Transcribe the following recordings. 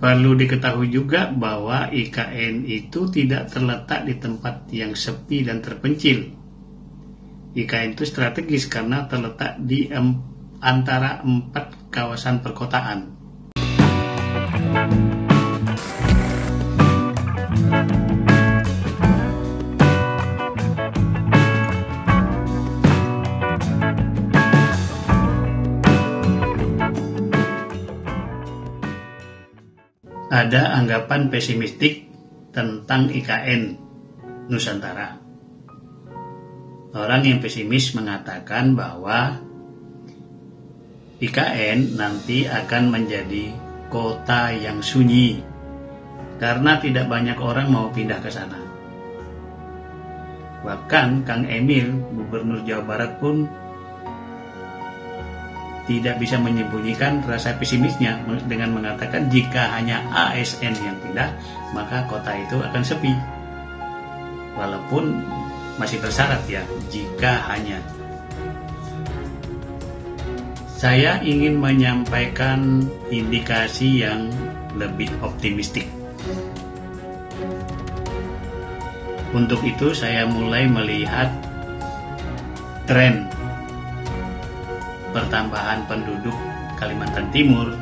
Perlu diketahui juga bahwa IKN itu tidak terletak di tempat yang sepi dan terpencil. IKN itu strategis karena terletak di antara 4 kawasan perkotaan. Ada anggapan pesimistik tentang IKN Nusantara. Orang yang pesimis mengatakan bahwa IKN nanti akan menjadi kota yang sunyi karena tidak banyak orang mau pindah ke sana. Bahkan Kang Emil, Gubernur Jawa Barat pun tidak bisa menyembunyikan rasa pesimisnya dengan mengatakan jika hanya ASN yang pindah, maka kota itu akan sepi. Walaupun masih bersyarat ya, jika hanya. Saya ingin menyampaikan indikasi yang lebih optimistik. Untuk itu saya mulai melihat tren pertambahan penduduk Kalimantan Timur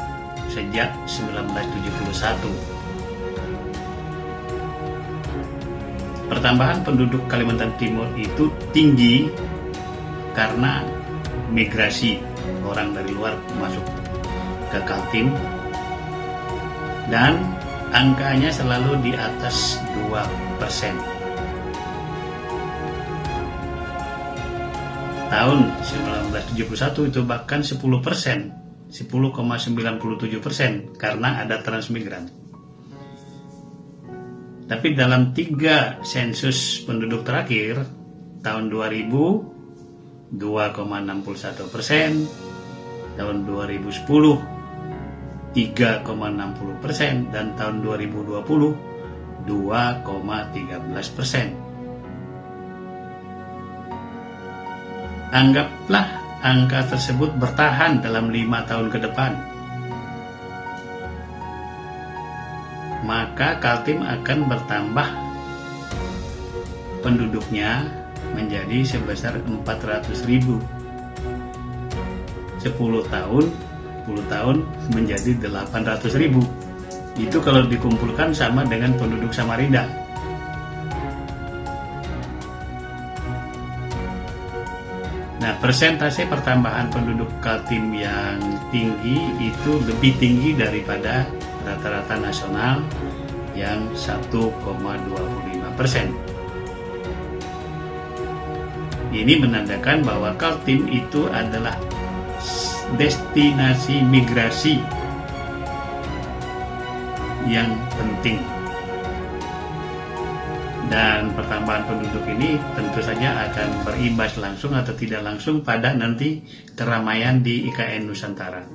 sejak 1971. Pertambahan penduduk Kalimantan Timur itu tinggi karena migrasi orang dari luar masuk ke Kaltim, dan angkanya selalu di atas 2%. Tahun 1971 itu bahkan 10%, 10,97% karena ada transmigran. Tapi dalam 3 sensus penduduk terakhir, tahun 2000 2,61%, tahun 2010 3,60%, dan tahun 2020 2,13%. Anggaplah angka tersebut bertahan dalam 5 tahun ke depan, maka Kaltim akan bertambah penduduknya menjadi sebesar 400.000. 10 tahun menjadi 800.000. Itu kalau dikumpulkan sama dengan penduduk Samarinda. Nah, persentase pertambahan penduduk Kaltim yang tinggi itu lebih tinggi daripada rata-rata nasional yang 1,25%. Ini menandakan bahwa Kaltim itu adalah destinasi migrasi yang penting. Dan pertambahan penduduk ini tentu saja akan berimbas langsung atau tidak langsung pada nanti keramaian di IKN Nusantara.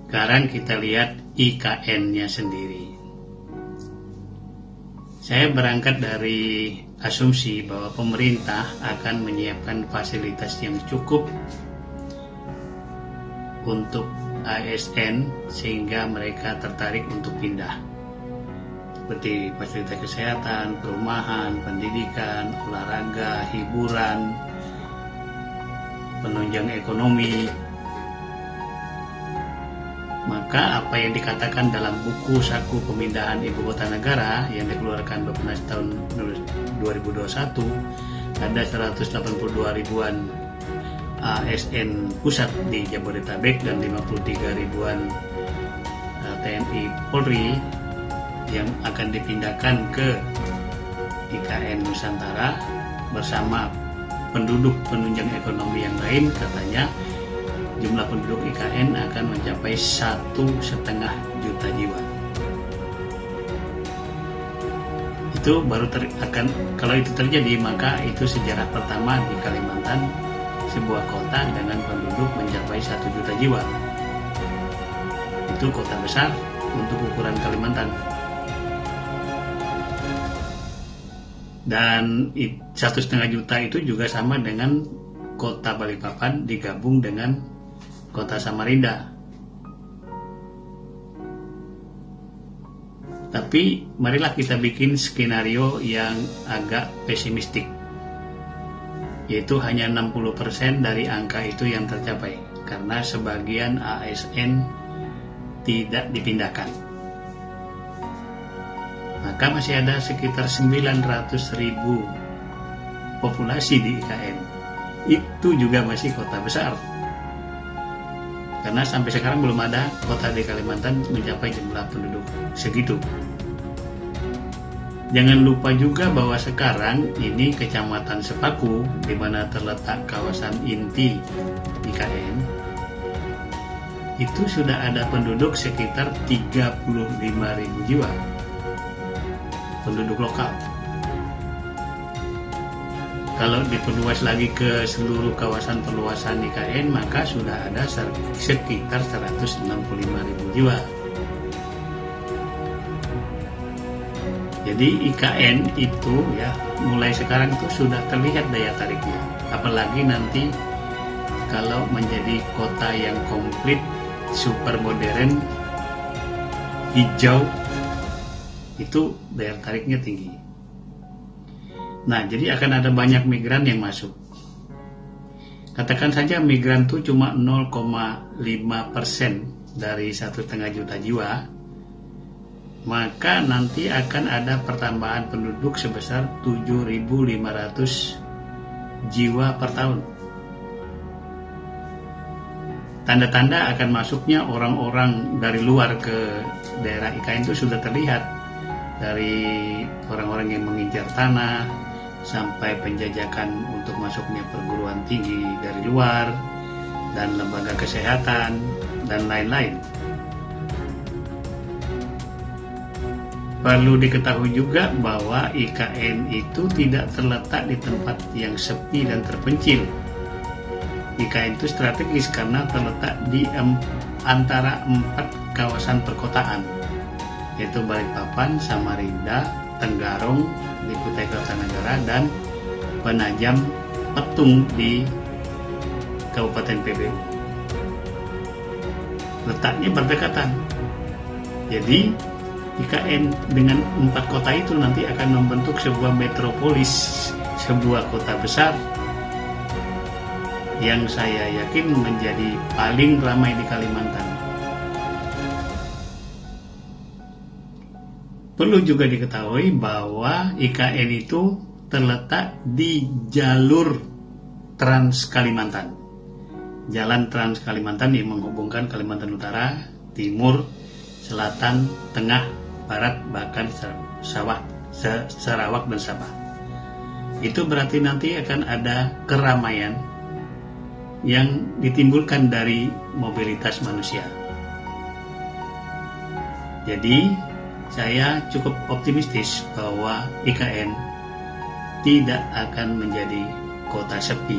Sekarang kita lihat IKN-nya sendiri. Saya berangkat dari asumsi bahwa pemerintah akan menyiapkan fasilitas yang cukup untuk ASN sehingga mereka tertarik untuk pindah, seperti fasilitas kesehatan, perumahan, pendidikan, olahraga, hiburan, penunjang ekonomi. Maka apa yang dikatakan dalam buku Saku Pemindahan Ibu Kota Negara yang dikeluarkan Bappenas tahun 2021, ada 182 ribuan ASN pusat di Jabodetabek dan 53 ribuan TNI Polri yang akan dipindahkan ke IKN Nusantara bersama penduduk penunjang ekonomi yang lain. Katanya jumlah penduduk IKN akan mencapai 1,5 juta jiwa. Itu baru kalau itu terjadi, maka itu sejarah pertama di Kalimantan, sebuah kota dengan penduduk mencapai 1 juta jiwa. Itu kota besar untuk ukuran Kalimantan. Dan 1,5 juta itu juga sama dengan kota Balikpapan digabung dengan kota Samarinda. Tapi marilah kita bikin skenario yang agak pesimistik, yaitu hanya 60% dari angka itu yang tercapai karena sebagian ASN tidak dipindahkan. Maka masih ada sekitar 900.000 populasi di IKN. Itu juga masih kota besar, karena sampai sekarang belum ada kota di Kalimantan mencapai jumlah penduduk segitu. Jangan lupa juga bahwa sekarang ini Kecamatan Sepaku, di mana terletak kawasan inti IKN, itu sudah ada penduduk sekitar 35.000 jiwa penduduk lokal. Kalau diperluas lagi ke seluruh kawasan perluasan IKN, maka sudah ada sekitar 165.000 jiwa. Jadi IKN itu ya mulai sekarang itu sudah terlihat daya tariknya. Apalagi nanti kalau menjadi kota yang komplit, super modern, hijau, itu daya tariknya tinggi. Nah, jadi akan ada banyak migran yang masuk. Katakan saja migran itu cuma 0,5% dari 1,5 juta jiwa, maka nanti akan ada pertambahan penduduk sebesar 7.500 jiwa per tahun. Tanda-tanda akan masuknya orang-orang dari luar ke daerah IKN itu sudah terlihat, dari orang-orang yang mengincar tanah sampai penjajakan untuk masuknya perguruan tinggi dari luar dan lembaga kesehatan dan lain-lain. Perlu diketahui juga bahwa IKN itu tidak terletak di tempat yang sepi dan terpencil. IKN itu strategis karena terletak di antara 4 kawasan perkotaan, yaitu Balikpapan, Samarinda, Tenggarong di Kutai Kartanegara, dan Penajam Petung di Kabupaten PBU. Letaknya berdekatan. Jadi IKN dengan 4 kota itu nanti akan membentuk sebuah metropolis, sebuah kota besar yang saya yakin menjadi paling ramai di Kalimantan. Perlu juga diketahui bahwa IKN itu terletak di jalur Trans Kalimantan. Jalan Trans Kalimantan yang menghubungkan Kalimantan Utara, Timur, Selatan, Tengah, Barat, bahkan Sarawak dan Sabah. Itu berarti nanti akan ada keramaian yang ditimbulkan dari mobilitas manusia. Jadi saya cukup optimistis bahwa IKN tidak akan menjadi kota sepi